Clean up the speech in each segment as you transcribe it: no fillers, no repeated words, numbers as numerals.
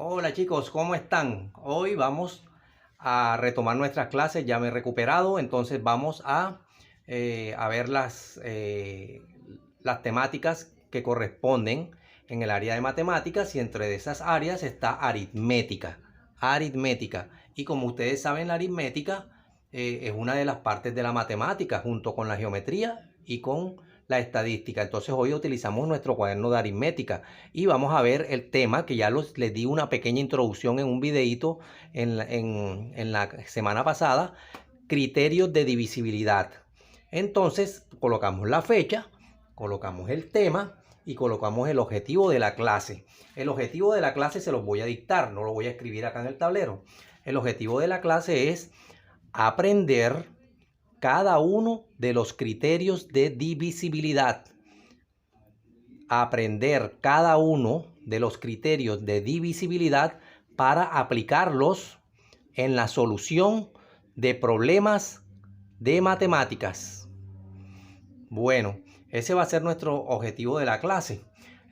Hola chicos, ¿cómo están? Hoy vamos a retomar nuestras clases, ya me he recuperado, entonces vamos a ver las temáticas que corresponden en el área de matemáticas y entre esas áreas está aritmética. Aritmética. Y como ustedes saben, la aritmética es una de las partes de la matemática junto con la geometría y con la estadística. Entonces hoy utilizamos nuestro cuaderno de aritmética y vamos a ver el tema que ya les di una pequeña introducción en un videito en la semana pasada, criterios de divisibilidad. Entonces colocamos la fecha, colocamos el tema y colocamos el objetivo de la clase. El objetivo de la clase se los voy a dictar, no lo voy a escribir acá en el tablero. El objetivo de la clase es aprender cada uno de los criterios de divisibilidad. Aprender cada uno de los criterios de divisibilidad para aplicarlos en la solución de problemas de matemáticas. Bueno, ese va a ser nuestro objetivo de la clase.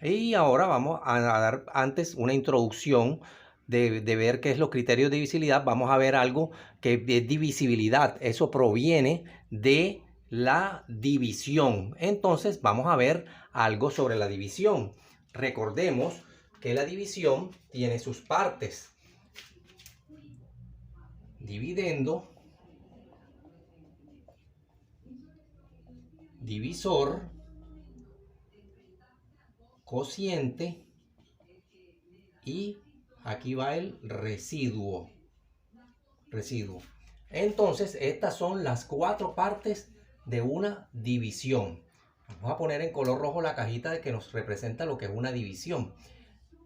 Y ahora vamos a dar antes una introducción de ver qué es los criterios de divisibilidad. Vamos a ver algo que es divisibilidad. Eso proviene de la división. Entonces vamos a ver algo sobre la división. Recordemos que la división tiene sus partes. Dividendo, divisor, cociente y aquí va el residuo. Entonces estas son las cuatro partes de una división. Vamos a poner en color rojo la cajita de que nos representa lo que es una división.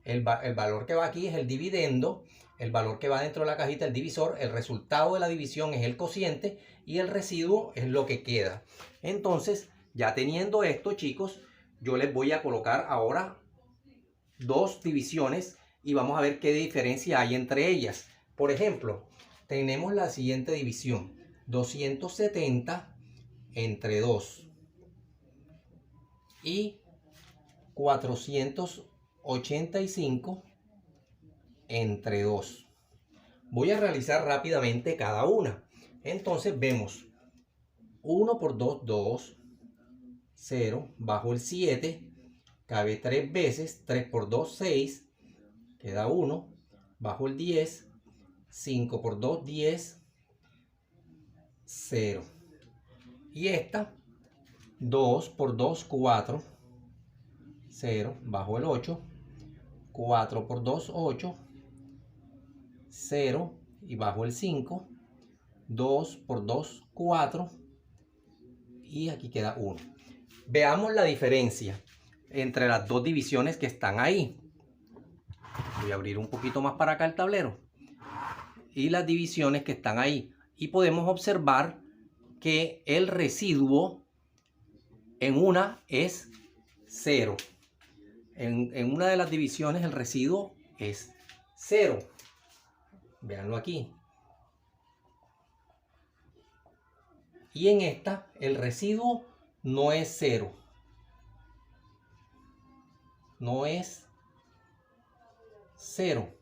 El valor que va aquí es el dividendo, el valor que va dentro de la cajita el divisor, el resultado de la división es el cociente y el residuo es lo que queda. Entonces, ya teniendo esto, chicos, yo les voy a colocar ahora dos divisiones y vamos a ver qué diferencia hay entre ellas. Por ejemplo, tenemos la siguiente división: 270 entre 2 y 485 entre 2. Voy a realizar rápidamente cada una. Entonces vemos 1 por 2, 2, 0, bajo el 7, cabe 3 veces, 3 por 2, 6, queda 1, bajo el 10, 5 por 2, 10, 0. Y esta, 2 por 2, 4, 0, bajo el 8, 4 por 2, 8, 0 y bajo el 5, 2 por 2, 4 y aquí queda 1. Veamos la diferencia entre las dos divisiones que están ahí. Voy a abrir un poquito más para acá el tablero. Y las divisiones que están ahí. Y podemos observar que el residuo en una es 0. En una de las divisiones el residuo es 0. Véanlo aquí. Y en esta el residuo no es 0. No es 0.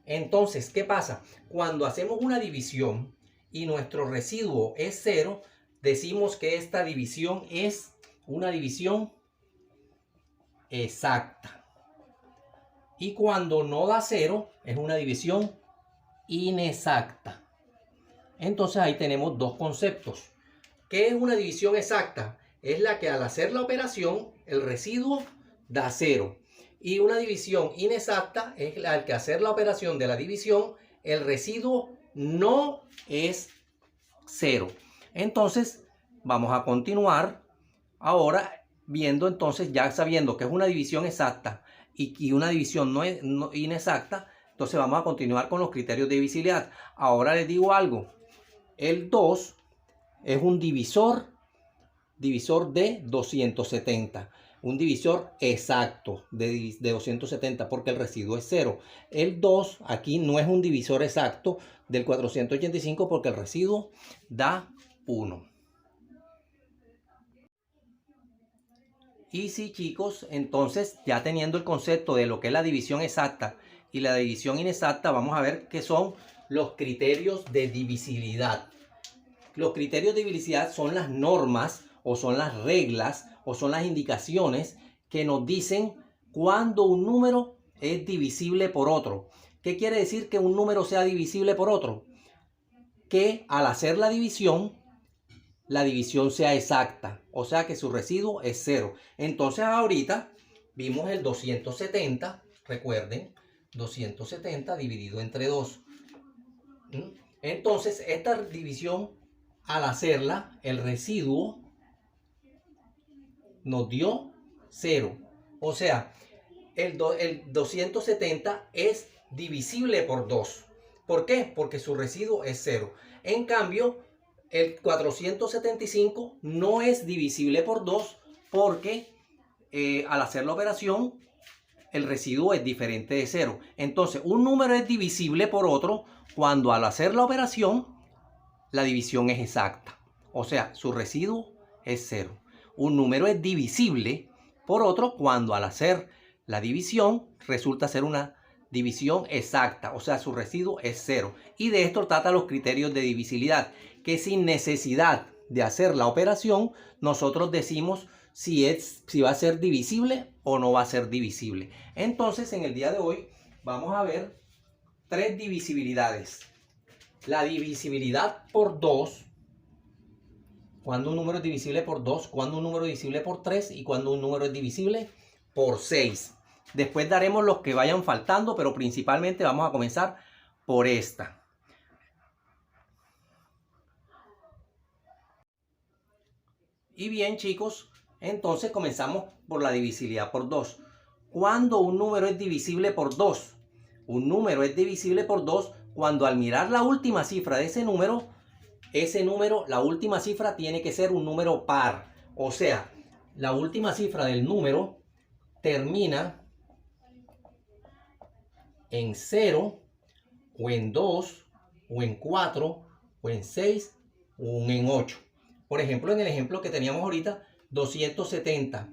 Entonces, ¿qué pasa? Cuando hacemos una división y nuestro residuo es 0, decimos que esta división es una división exacta. Y cuando no da 0, es una división inexacta. Entonces ahí tenemos dos conceptos. ¿Qué es una división exacta? Es la que al hacer la operación el residuo da 0. Y una división inexacta es la que al hacer la operación de la división el residuo no es 0. Entonces vamos a continuar ahora viendo, entonces ya sabiendo que es una división exacta y una división no inexacta, entonces vamos a continuar con los criterios de divisibilidad. Ahora les digo algo. El 2 es un divisor de 270. Un divisor exacto de 270 porque el residuo es 0. El 2 aquí no es un divisor exacto del 485 porque el residuo da 1. Y sí, chicos, entonces ya teniendo el concepto de lo que es la división exacta y la división inexacta, vamos a ver qué son los criterios de divisibilidad. Los criterios de divisibilidad son las normas o son las reglas o son las indicaciones que nos dicen cuándo un número es divisible por otro. ¿Qué quiere decir que un número sea divisible por otro? Que al hacer la división sea exacta, o sea que su residuo es 0. Entonces ahorita vimos el 270, recuerden, 270 dividido entre 2. Entonces esta división, al hacerla, el residuo nos dio 0. O sea, el 270 es divisible por 2. ¿Por qué? Porque su residuo es 0. En cambio, el 475 no es divisible por 2 porque al hacer la operación el residuo es diferente de 0. Entonces, un número es divisible por otro cuando al hacer la operación la división es exacta. O sea, su residuo es 0. Un número es divisible por otro cuando al hacer la división resulta ser una división exacta, o sea, su residuo es 0. Y de esto trata los criterios de divisibilidad, que sin necesidad de hacer la operación, nosotros decimos si va a ser divisible o no va a ser divisible. Entonces, en el día de hoy vamos a ver 3 divisibilidades. La divisibilidad por 2, cuando un número es divisible por 2, cuando un número es divisible por 3 y cuando un número es divisible por 6. Después daremos los que vayan faltando, pero principalmente vamos a comenzar por esta. Y bien, chicos, entonces comenzamos por la divisibilidad por 2. ¿Cuándo un número es divisible por 2? Un número es divisible por 2 cuando al mirar la última cifra de ese número, la última cifra tiene que ser un número par. O sea, la última cifra del número termina en 0, o en 2, o en 4, o en 6, o en 8. Por ejemplo, en el ejemplo que teníamos ahorita, 270.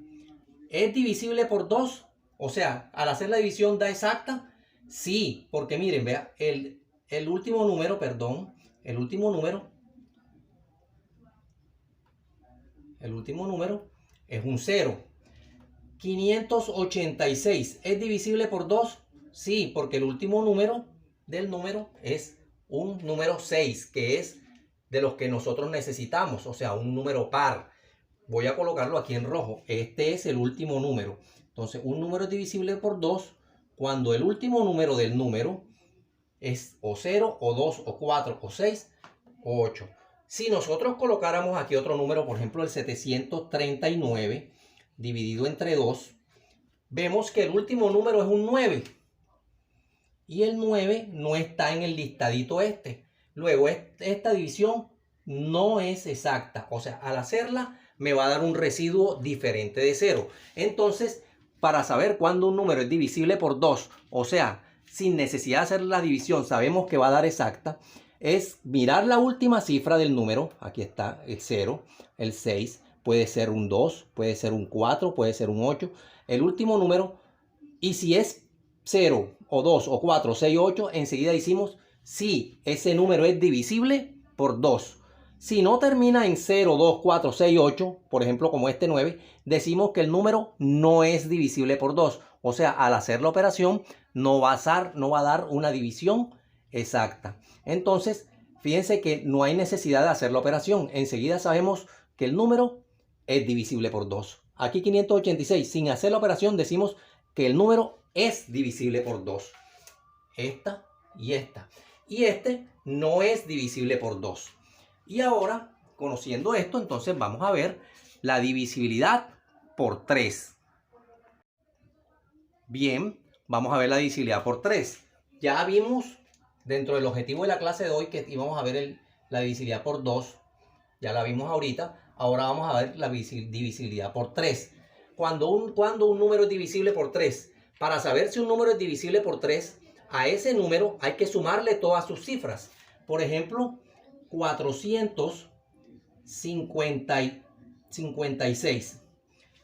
¿Es divisible por 2? O sea, al hacer la división da exacta. Sí, porque miren, vea, el último número es un 0. 586, ¿es divisible por 2? Sí, porque el último número del número es un número 6, que es de los que nosotros necesitamos, o sea, un número par. Voy a colocarlo aquí en rojo. Este es el último número. Entonces, un número es divisible por 2 cuando el último número del número es o 0, o 2, o 4, o 6, o 8. Si nosotros colocáramos aquí otro número, por ejemplo, el 739 dividido entre 2, vemos que el último número es un 9. Y el 9 no está en el listadito este. Luego, esta división no es exacta. O sea, al hacerla me va a dar un residuo diferente de 0. Entonces, para saber cuándo un número es divisible por 2, o sea, sin necesidad de hacer la división, sabemos que va a dar exacta, es mirar la última cifra del número. Aquí está el 0, el 6, puede ser un 2, puede ser un 4, puede ser un 8. El último número, y si es 0, o 2, o 4, 6, 8, enseguida decimos si ese número es divisible por 2. Si no termina en 0, 2, 4, 6, 8, por ejemplo como este 9, decimos que el número no es divisible por 2. O sea, al hacer la operación no va a dar una división exacta. Entonces, fíjense que no hay necesidad de hacer la operación. Enseguida sabemos que el número es divisible por 2. Aquí 586, sin hacer la operación decimos que el número es divisible por 2. Esta y esta. Y este no es divisible por 2. Y ahora, conociendo esto, entonces vamos a ver la divisibilidad por 3. Bien, vamos a ver la divisibilidad por 3. Ya vimos dentro del objetivo de la clase de hoy que íbamos a ver la divisibilidad por 2. Ya la vimos ahorita. Ahora vamos a ver la divisibilidad por 3. Cuando un número es divisible por 3. Para saber si un número es divisible por 3, a ese número hay que sumarle todas sus cifras. Por ejemplo, 456.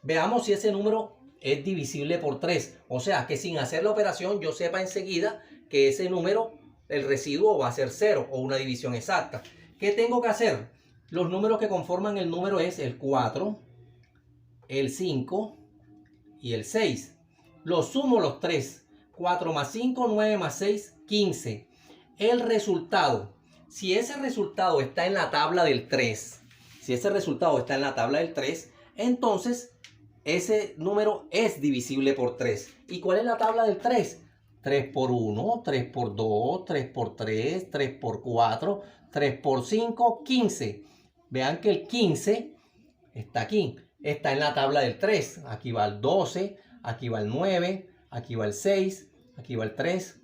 Veamos si ese número es divisible por 3. O sea, que sin hacer la operación yo sepa enseguida que ese número, el residuo va a ser 0 o una división exacta. ¿Qué tengo que hacer? Los números que conforman el número es el 4, el 5 y el 6. Los sumo los 3. 4 más 5, 9 más 6, 15. El resultado, si ese resultado está en la tabla del 3, entonces ese número es divisible por 3. ¿Y cuál es la tabla del 3? 3 por 1, 3 por 2, 3 por 3, 3 por 4, 3 por 5, 15. Vean que el 15 está aquí, está en la tabla del 3. Aquí va el 12, aquí va el 9, aquí va el 6, aquí va el 3,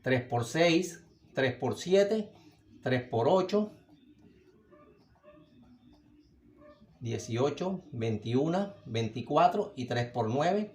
3 por 6, 3 por 7, 3 por 8, 18, 21, 24 y 3 por 9,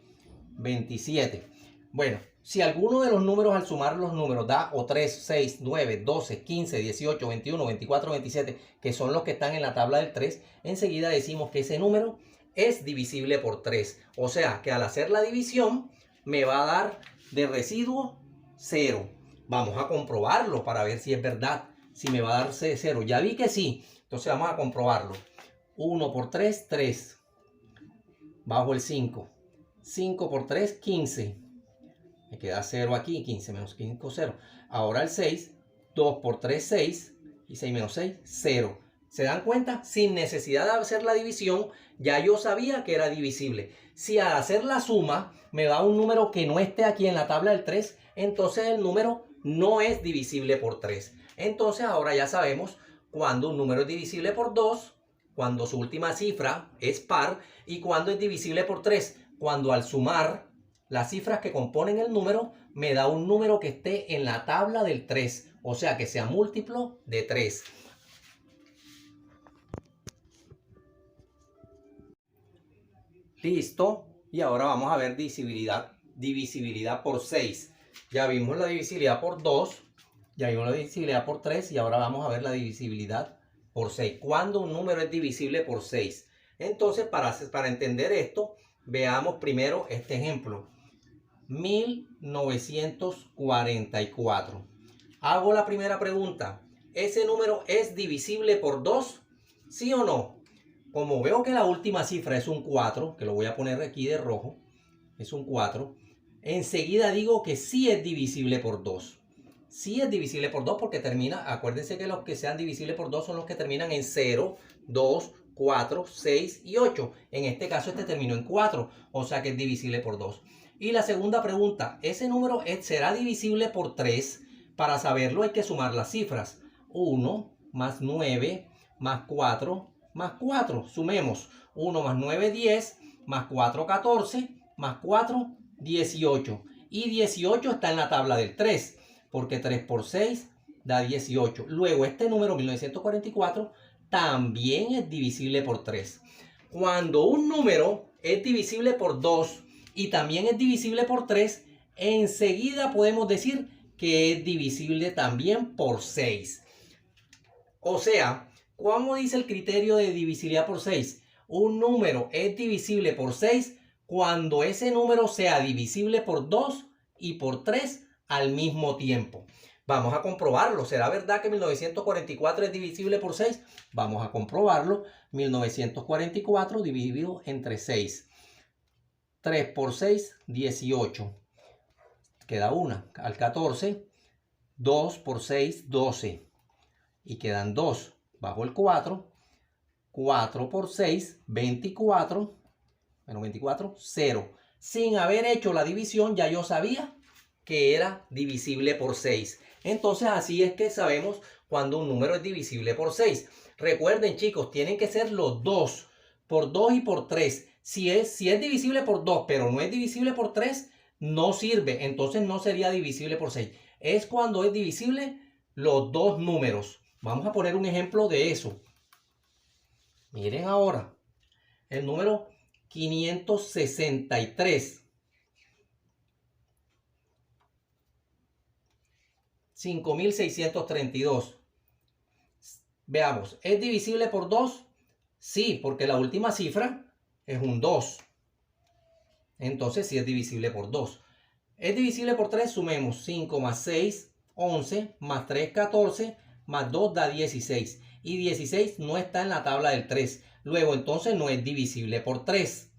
27. Bueno, si alguno de los números al sumar los números da o 3, 6, 9, 12, 15, 18, 21, 24, 27, que son los que están en la tabla del 3, enseguida decimos que ese número es divisible por 3. O sea, que al hacer la división me va a dar de residuo 0. Vamos a comprobarlo para ver si es verdad, si me va a dar 0. Ya vi que sí, entonces vamos a comprobarlo. 1 por 3, 3. Bajo el 5. 5 por 3, 15. Me queda 0 aquí, 15 menos 5, 0. Ahora el 6, 2 por 3, 6. Y 6 menos 6, 0. ¿Se dan cuenta? Sin necesidad de hacer la división, ya yo sabía que era divisible. Si al hacer la suma me da un número que no esté aquí en la tabla del 3, entonces el número no es divisible por 3. Entonces ahora ya sabemos cuando un número es divisible por 2, cuando su última cifra es par, y cuando es divisible por 3, cuando al sumar las cifras que componen el número me da un número que esté en la tabla del 3, o sea que sea múltiplo de 3. Listo, y ahora vamos a ver divisibilidad por 6. Ya vimos la divisibilidad por 2, ya vimos la divisibilidad por 3 y ahora vamos a ver la divisibilidad por 6. ¿Cuándo un número es divisible por 6? Entonces, para entender esto, veamos primero este ejemplo. 1944. Hago la primera pregunta. ¿Ese número es divisible por 2? ¿Sí o no? Como veo que la última cifra es un 4, que lo voy a poner aquí de rojo, es un 4, enseguida digo que sí es divisible por 2. Sí es divisible por 2 porque termina, acuérdense que los que sean divisibles por 2 son los que terminan en 0, 2, 4, 6 y 8. En este caso este terminó en 4, o sea que es divisible por 2. Y la segunda pregunta, ¿ese número será divisible por 3? Para saberlo hay que sumar las cifras. 1 más 9 más 4 más 4. Sumemos. 1 más 9, 10, más 4, 14, más 4, 18. Y 18 está en la tabla del 3, porque 3 por 6 da 18. Luego este número 1944 también es divisible por 3. Cuando un número es divisible por 2 y también es divisible por 3, enseguida podemos decir que es divisible también por 6. O sea, ¿cómo dice el criterio de divisibilidad por 6? Un número es divisible por 6 cuando ese número sea divisible por 2 y por 3 al mismo tiempo. Vamos a comprobarlo. ¿Será verdad que 1944 es divisible por 6? Vamos a comprobarlo. 1944 dividido entre 6. 3 por 6, 18. Queda 1. Al 14, 2 por 6, 12. Y quedan 2. Bajo el 4. 4 por 6, 24. Menos 24, 0. Sin haber hecho la división, ya yo sabía que era divisible por 6. Entonces, así es que sabemos cuando un número es divisible por 6. Recuerden, chicos, tienen que ser los dos. Por 2 y por 3. Si es divisible por 2, pero no es divisible por 3, no sirve. Entonces no sería divisible por 6. Es cuando es divisible los dos números. Vamos a poner un ejemplo de eso. Miren ahora. El número 563. 5632. Veamos, ¿es divisible por 2? Sí, porque la última cifra es un 2. Entonces sí es divisible por 2. Es divisible por 3, sumemos 5 más 6, 11, más 3, 14, más 2 da 16. Y 16 no está en la tabla del 3. Luego entonces no es divisible por 3.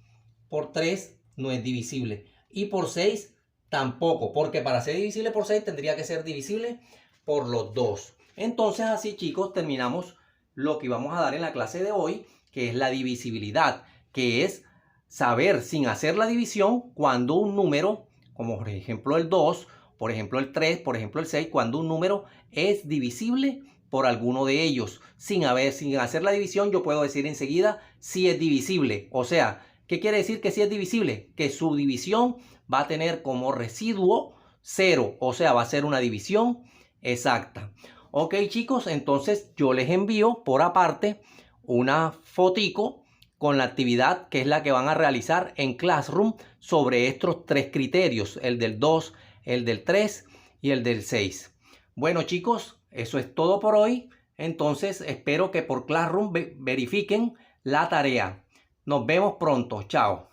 Por 3 no es divisible. Y por 6 tampoco, porque para ser divisible por 6 tendría que ser divisible por los 2. Entonces así, chicos, terminamos lo que íbamos a dar en la clase de hoy, que es la divisibilidad, que es saber sin hacer la división cuando un número, como por ejemplo el 2, por ejemplo el 3, por ejemplo el 6, cuando un número es divisible por alguno de ellos. Sin hacer la división, yo puedo decir enseguida si es divisible. O sea, ¿qué quiere decir que si es divisible? Que su división va a tener como residuo 0. O sea, va a ser una división exacta. Ok, chicos, entonces yo les envío por aparte una fotico con la actividad que es la que van a realizar en Classroom sobre estos 3 criterios, el del 2, el del 3 y el del 6. Bueno, chicos, eso es todo por hoy. Entonces espero que por Classroom verifiquen la tarea. Nos vemos pronto. Chao.